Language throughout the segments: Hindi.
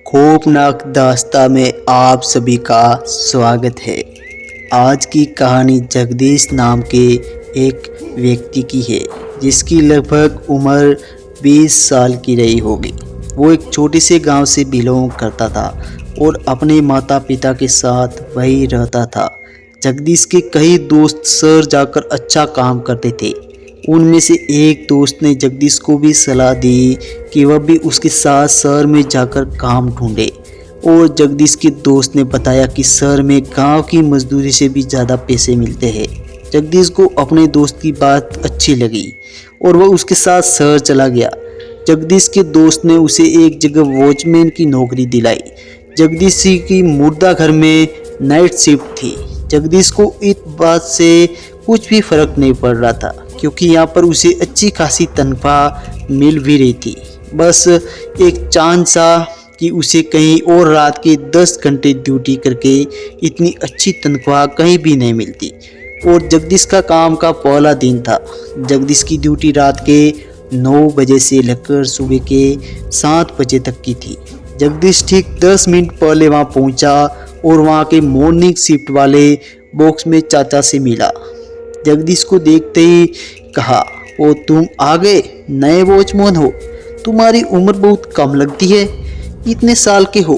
खौफनाक दास्तां में आप सभी का स्वागत है। आज की कहानी जगदीश नाम के एक व्यक्ति की है जिसकी लगभग उम्र 20 साल की रही होगी। वो एक छोटे से गांव से बिलोंग करता था और अपने माता पिता के साथ वहीं रहता था। जगदीश के कई दोस्त शहर जाकर अच्छा काम करते थे। उनमें से एक दोस्त ने जगदीश को भी सलाह दी कि वह भी उसके साथ शहर में जाकर काम ढूंढे और जगदीश के दोस्त ने बताया कि शहर में गांव की मजदूरी से भी ज़्यादा पैसे मिलते हैं। जगदीश को अपने दोस्त की बात अच्छी लगी और वह उसके साथ शहर चला गया। जगदीश के दोस्त ने उसे एक जगह वॉचमैन की नौकरी दिलाई। जगदीश की मुर्दा घर में नाइट शिफ्ट थी। जगदीश को इस बात से कुछ भी फर्क नहीं पड़ रहा था क्योंकि यहाँ पर उसे अच्छी खासी तनख्वाह मिल भी रही थी। बस एक चांस सा कि उसे कहीं और रात के 10 घंटे ड्यूटी करके इतनी अच्छी तनख्वाह कहीं भी नहीं मिलती। और जगदीश का काम का पहला दिन था। जगदीश की ड्यूटी रात के 9 बजे से लेकर सुबह के 7 बजे तक की थी। जगदीश ठीक 10 मिनट पहले वहाँ पहुँचा और वहाँ के मॉर्निंग शिफ्ट वाले बॉक्स में चाचा से मिला। जगदीश को देखते ही कहा, ओ तुम आ गए, नए वॉचमैन हो। तुम्हारी उम्र बहुत कम लगती है, इतने साल के हो?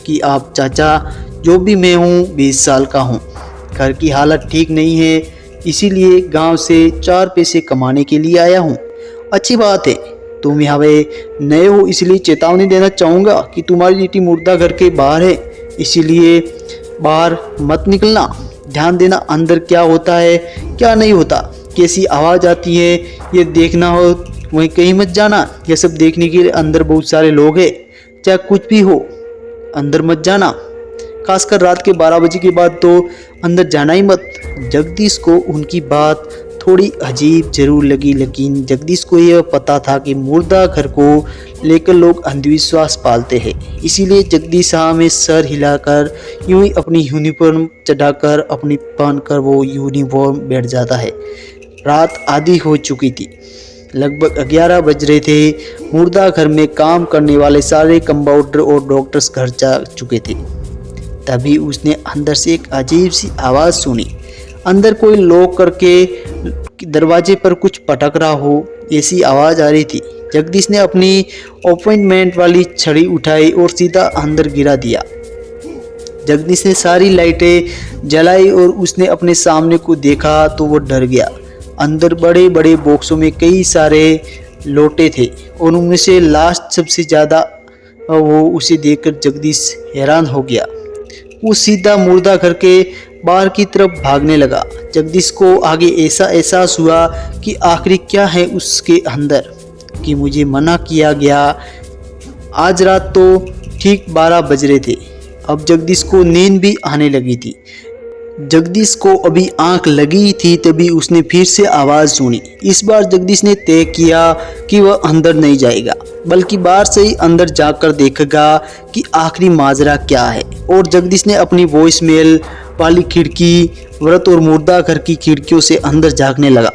कि आप चाचा, जो भी मैं हूँ 20 साल का हूँ। घर की हालत ठीक नहीं है, इसीलिए गांव से 4 पैसे कमाने के लिए आया हूँ। अच्छी बात है, तुम यहाँ नए हो इसलिए चेतावनी देना चाहूँगा कि तुम्हारी ड्यूटी मुर्दा घर के बाहर है, इसीलिए बाहर मत निकलना। ध्यान देना अंदर क्या होता है क्या नहीं होता, कैसी आवाज़ आती है ये देखना हो, वहीं कहीं मत जाना। यह सब देखने के लिए अंदर बहुत सारे लोग हैं, चाहे कुछ भी हो अंदर मत जाना। खासकर रात के 12 बजे के बाद तो अंदर जाना ही मत। जगदीश को उनकी बात थोड़ी अजीब जरूर लगी, लेकिन जगदीश को यह पता था कि मुर्दा घर को लेकर लोग अंधविश्वास पालते हैं। इसीलिए जगदीश में सर हिलाकर यूं ही अपनी यूनिफॉर्म चढ़ाकर अपनी पहनकर वो यूनिफॉर्म बैठ जाता है। रात आधी हो चुकी थी, लगभग 11 बज रहे थे। मुर्दा घर में काम करने वाले सारे कंपाउंडर और डॉक्टर्स घर जा चुके थे। तभी उसने अंदर से एक अजीब सी आवाज़ सुनी। अंदर कोई लॉक करके दरवाजे पर कुछ पटक रहा हो, ऐसी आवाज़ आ रही थी। जगदीश ने अपनी अपॉइंटमेंट वाली छड़ी उठाई और सीधा अंदर गिरा दिया। जगदीश ने सारी लाइटें जलाई और उसने अपने सामने को देखा तो वो डर गया। अंदर बड़े बड़े बॉक्सों में कई सारे लोटे थे और उनमें से लास्ट सबसे ज़्यादा वो उसे देखकर जगदीश हैरान हो गया। वो सीधा मुर्दा घर के बाहर की तरफ भागने लगा। जगदीश को आगे ऐसा एहसास हुआ कि आखिर क्या है उसके अंदर, कि मुझे मना किया गया। आज रात तो ठीक 12 बज रहे थे। अब जगदीश को नींद भी आने लगी थी। जगदीश को अभी आंख लगी थी तभी उसने फिर से आवाज़ सुनी। इस बार जगदीश ने तय किया कि वह अंदर नहीं जाएगा बल्कि बाहर से ही अंदर जाकर देखेगा कि आखिरी माजरा क्या है। और जगदीश ने अपनी वॉइस मेल वाली खिड़की, व्रत और मुर्दा घर की खिड़कियों से अंदर झांकने लगा।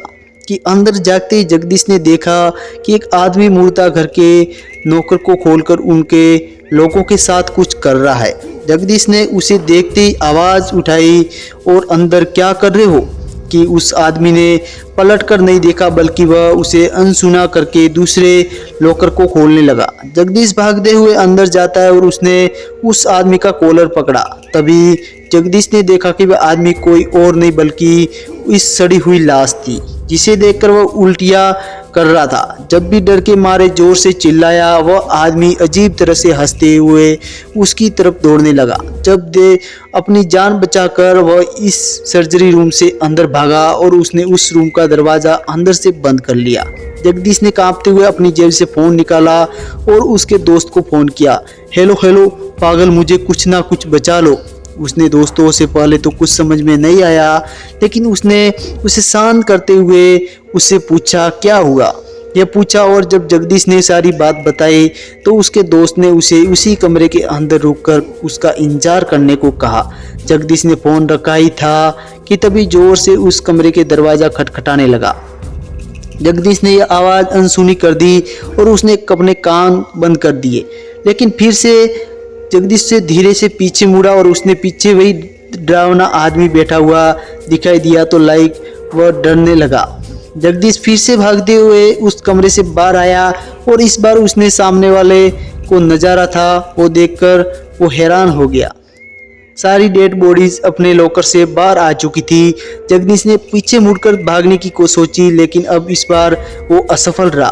कि अंदर जागते ही जगदीश ने देखा कि एक आदमी मुर्दा घर के नौकर को खोलकर उनके लोगों के साथ कुछ कर रहा है। जगदीश ने उसे देखते ही आवाज़ उठाई, और अंदर क्या कर रहे हो? कि उस आदमी ने पलट कर नहीं देखा बल्कि वह उसे अनसुना करके दूसरे लॉकर को खोलने लगा। जगदीश भागते हुए अंदर जाता है और उसने उस आदमी का कॉलर पकड़ा। तभी जगदीश ने देखा कि वह आदमी कोई और नहीं बल्कि इस सड़ी हुई लाश थी, जिसे देखकर वह उल्टियाँ कर रहा था। जब भी डर के मारे जोर से चिल्लाया, वह आदमी अजीब तरह से हंसते हुए उसकी तरफ दौड़ने लगा। जब दे अपनी जान बचाकर वह इस सर्जरी रूम से अंदर भागा और उसने उस रूम का दरवाज़ा अंदर से बंद कर लिया। जगदीश ने कांपते हुए अपनी जेब से फ़ोन निकाला और उसके दोस्त को फ़ोन किया। हेलो हेलो पागल, मुझे कुछ ना कुछ बचा लो। उसने दोस्तों से पहले तो कुछ समझ में नहीं आया, लेकिन उसने उसे शांत करते हुए उससे पूछा क्या हुआ। यह पूछा और जब जगदीश ने सारी बात बताई तो उसके दोस्त ने उसे उसी कमरे के अंदर रुककर उसका इंतजार करने को कहा। जगदीश ने फ़ोन रखा ही था कि तभी जोर से उस कमरे के दरवाज़ा खटखटाने लगा। जगदीश ने यह आवाज़ अनसुनी कर दी और उसने अपने कान बंद कर दिए। लेकिन फिर से जगदीश से धीरे से पीछे मुड़ा और उसने पीछे वही डरावना आदमी बैठा हुआ दिखाई दिया तो वह डरने लगा। जगदीश फिर से भागते हुए उस कमरे से बाहर आया और इस बार उसने सामने वाले को नजारा था वो देखकर वो हैरान हो गया। सारी डेड बॉडीज अपने लॉकर से बाहर आ चुकी थी। जगदीश ने पीछे मुड़कर भागने की कोशिश सोची, लेकिन अब इस बार वो असफल रहा।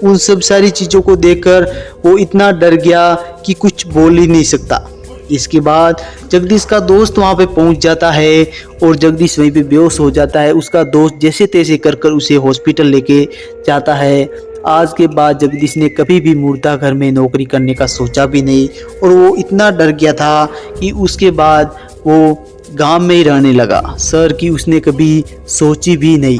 उन सब सारी चीज़ों को देखकर वो इतना डर गया कि कुछ बोल ही नहीं सकता। इसके बाद जगदीश का दोस्त वहाँ पे पहुँच जाता है और जगदीश वहीं पे बेहोश हो जाता है। उसका दोस्त जैसे तैसे कर उसे हॉस्पिटल लेके जाता है। आज के बाद जगदीश ने कभी भी मुर्दा घर में नौकरी करने का सोचा भी नहीं और वो इतना डर गया था कि उसके बाद वो गांव में ही रहने लगा। शहर की उसने कभी सोची भी नहीं।